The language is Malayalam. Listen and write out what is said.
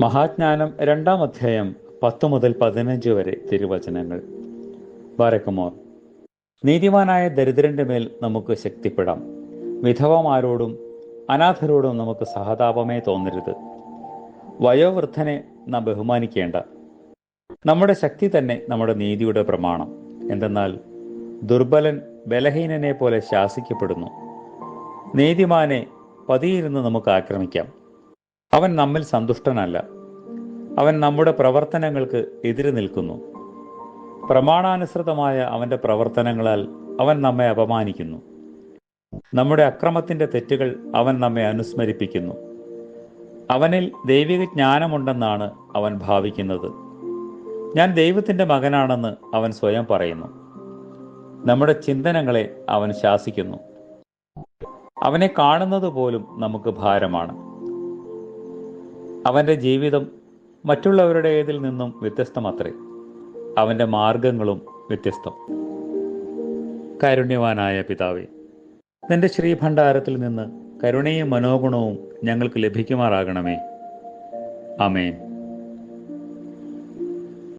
മഹാജ്ഞാനം 2-ാം അധ്യായം 10 മുതൽ 15 വരെ തിരുവചനങ്ങൾ. ബാരക്കുമോർ. നീതിമാനായ ദരിദ്രന്റെ മേൽ നമുക്ക് ശക്തിപ്പെടാം. വിധവമാരോടും അനാഥരോടും നമുക്ക് സഹതാപമേ തോന്നരുത്. വയോവൃദ്ധനെ നാം ബഹുമാനിക്കേണ്ട. നമ്മുടെ ശക്തി തന്നെ നമ്മുടെ നീതിയുടെ പ്രമാണം. എന്തെന്നാൽ ദുർബലൻ ബലഹീനനെ പോലെ ശാസിക്കപ്പെടുന്നു. നീതിമാനെ പതിയിരുന്ന് നമുക്ക് ആക്രമിക്കാം. അവൻ നമ്മിൽ സന്തുഷ്ടനല്ല. അവൻ നമ്മുടെ പ്രവർത്തനങ്ങൾക്ക് എതിര് നിൽക്കുന്നു. പ്രമാണാനുസൃതമായ അവന്റെ പ്രവർത്തനങ്ങളാൽ അവൻ നമ്മെ അപമാനിക്കുന്നു. നമ്മുടെ അക്രമത്തിന്റെ തെറ്റുകൾ അവൻ നമ്മെ അനുസ്മരിപ്പിക്കുന്നു. അവനിൽ ദൈവിക ജ്ഞാനമുണ്ടെന്നാണ് അവൻ ഭാവിക്കുന്നത്. ഞാൻ ദൈവത്തിന്റെ മകനാണെന്ന് അവൻ സ്വയം പറയുന്നു. നമ്മുടെ ചിന്തനങ്ങളെ അവൻ ശാസിക്കുന്നു. അവനെ കാണുന്നത് പോലും നമുക്ക് ഭാരമാണ്. അവന്റെ ജീവിതം മറ്റുള്ളവരുടേതിൽ നിന്നും വ്യത്യസ്തമത്രേ. അവന്റെ മാർഗങ്ങളും വ്യത്യസ്തം. കാരുണ്യവാനായ പിതാവേ, നിന്റെ ശ്രീഭണ്ഡാരത്തിൽ നിന്ന് കരുണയും മനോഗുണവും ഞങ്ങൾക്ക് ലഭിക്കുമാറാകണമേ. ആമേൻ.